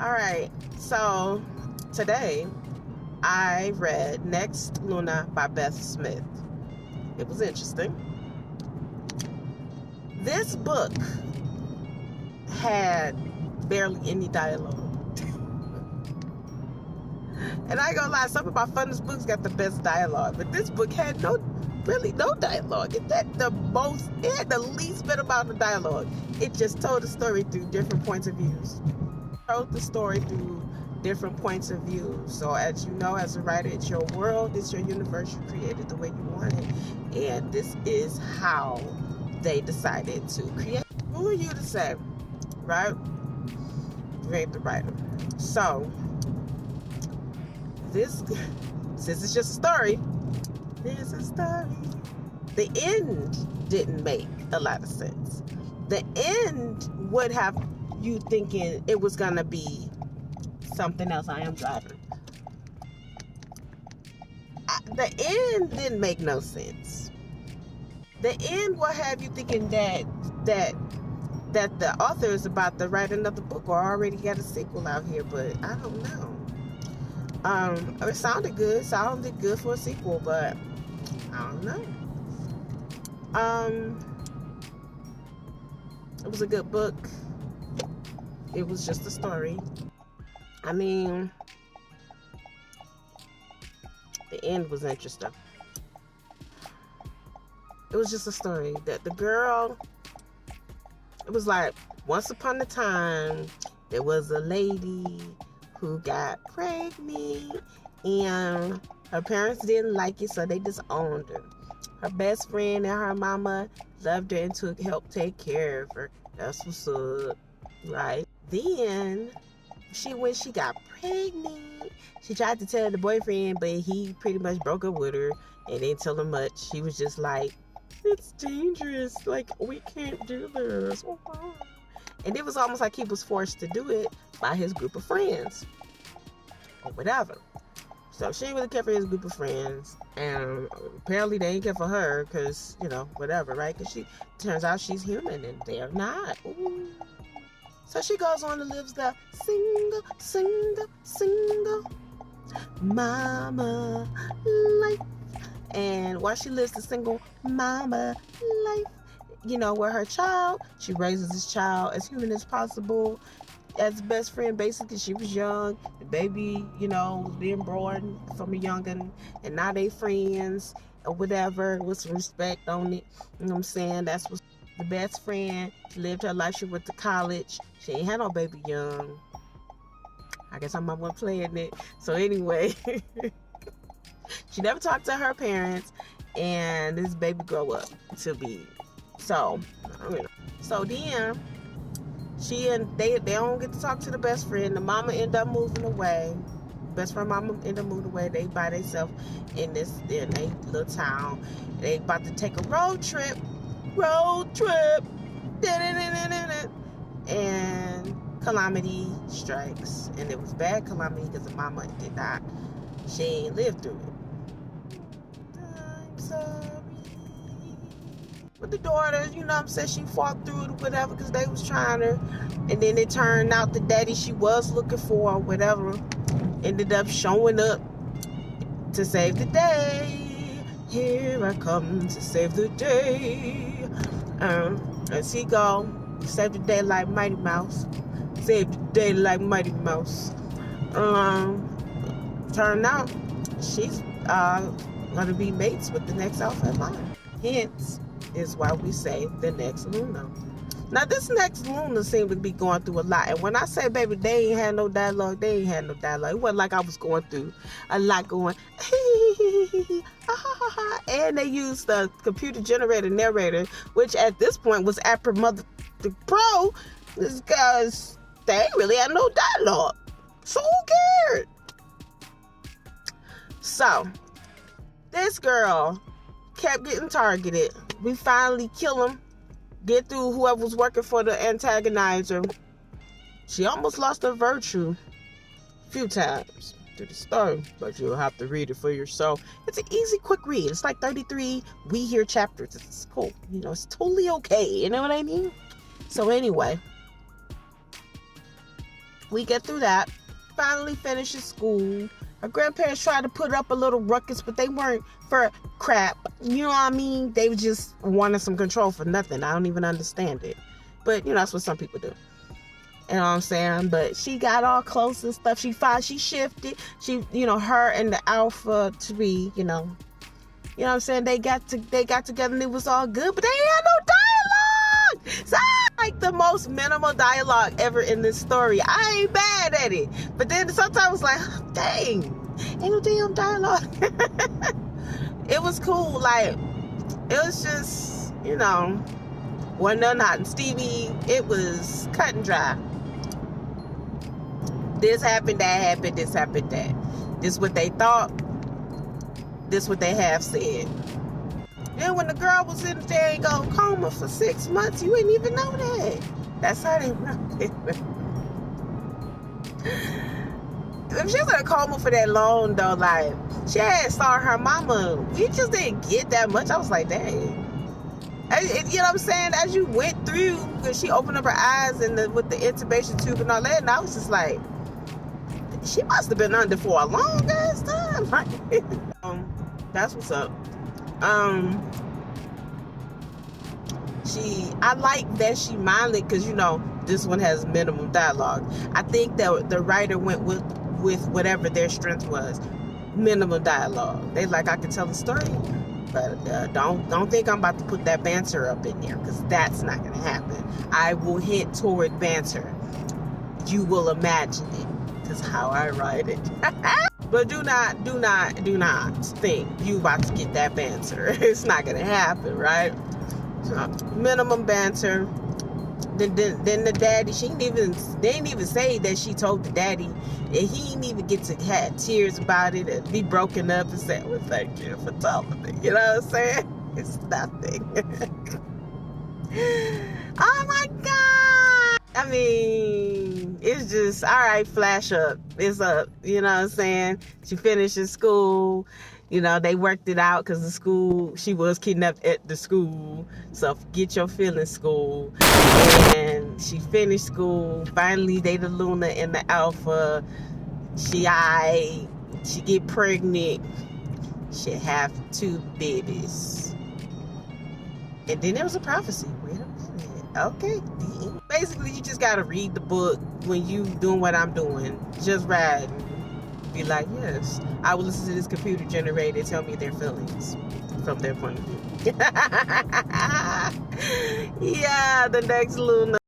All right, so today I read Next Luna by Beth Smith. It was interesting. This book had barely any dialogue. And I ain't gonna lie, some of my funnest books got the best dialogue, but this book had no dialogue. It had the least bit amount of dialogue. It just told the story through different points of views. Told the story through different points of view. So as you know, as a writer, it's your world, it's your universe. You create it the way you want it, and this is how they decided to create. Who are you to say, right? You ain't the writer. So this, since it's just a story, there's a story. The end didn't make a lot of sense. The end would have you thinking it was gonna be something else. I am driving. The end didn't make no sense. The end will have you thinking that the author is about to write another book or already got a sequel out here, but I don't know. It sounded good for a sequel, but I don't know. It was a good book. It was just a story. I mean, the end was interesting. It was just a story that the girl, it was like, once upon a time, there was a lady who got pregnant and her parents didn't like it, so they disowned her. Her best friend and her mama loved her and took help take care of her. That's what's up, right? Then, when she got pregnant, she tried to tell the boyfriend, but he pretty much broke up with her and didn't tell her much. He was just like, it's dangerous. Like, we can't do this. And it was almost like he was forced to do it by his group of friends or whatever. So she didn't really care for his group of friends, and apparently they ain't care for her because, whatever, right? Because she turns out she's human and they're not. Ooh. So she goes on and lives the single mama life. And while she lives the single mama life, with her child, she raises this child as human as possible. As best friend, basically, she was young. The baby, was being born from a youngin', and now they friends or whatever with some respect on it. You know what I'm saying? That's what the best friend. She lived her life. She went to college. She ain't had no baby young. I guess I'm not one playing it. So anyway, she never talked to her parents, and this baby grow up to be. So then. They don't get to talk to the best friend. The mama end up moving away. Best friend mama end up moving away. They by themselves in a little town. They about to take a road trip. And calamity strikes. And it was bad calamity because the mama did not. She ain't lived through it. I'm sorry. With the daughter, she fought through it or whatever because they was trying her. And then it turned out the daddy she was looking for or whatever ended up showing up to save the day. Here I come to save the day. As he go, save the day like Mighty Mouse. Save the day like Mighty Mouse. Turned out she's gonna be mates with the next Alpha line. Hence is why we say the next Luna. Now this next Luna seemed to be going through a lot, and when I say baby they ain't had no dialogue, they ain't had no dialogue. It wasn't like I was going through a lot going and they used the computer generated narrator, which at this point was Apple Mother Pro, because they ain't really had no dialogue, so who cared? So this girl kept getting targeted. We finally kill him, get through whoever was working for the antagonizer. She almost lost her virtue a few times through the story, but you'll have to read it for yourself. It's an easy, quick read. It's like 33 We Hear chapters. It's cool. It's totally okay. You know what I mean? So anyway, We get through that. Finally finishes school. Her grandparents tried to put up a little ruckus, but they weren't for crap. You know what I mean? They just wanted some control for nothing. I don't even understand it. But, that's what some people do. You know what I'm saying? But she got all close and stuff. She shifted. She, her and the Alpha Tree, You know what I'm saying? They got together and it was all good, but they had no dialogue. So like the most minimal dialogue ever in this story. I ain't bad at it. But then sometimes it's like, dang, ain't no damn dialogue. It was cool. Like, it was just, wasn't nothing hot and Stevie. It was cut and dry. This happened, that happened, this happened, that. This what they thought. This what they have said. Then when the girl was in there and go coma for 6 months, you didn't even know that. That's how they know it. If she was in a coma for that long, though, like, she had saw her mama. We just didn't get that much. I was like, dang. You know what I'm saying? As you went through, when she opened up her eyes and with the intubation tube and all that, and I was just like, she must have been under for a long ass time. That's what's up. I like that she minded because this one has minimum dialogue. I think that the writer went with whatever their strength was, minimum dialogue. They like, I can tell a story, but don't think I'm about to put that banter up in there, because that's not gonna happen. I will hint toward banter. You will imagine it. Is how I write it. But do not think you about to get that banter. It's not gonna happen, right? So, minimum banter. Then the daddy, they didn't even say that she told the daddy, and he didn't even get to have tears about it and be broken up and say, well, thank you for telling me. You know what I'm saying? It's nothing. Oh my God. I mean, it's just, all right, flash up. It's up. You know what I'm saying? She finishes school. They worked it out because she was kidnapped at the school. So get your feelings, school. And she finished school. Finally, they the Luna and the Alpha. She get pregnant. She have 2 babies. And then there was a prophecy. Wait a minute. Okay. Basically, you just got to read the book when you doing what I'm doing. Just read. Be like, yes, I will listen to this computer generator tell me their feelings from their point of view. Yeah, the next Luna.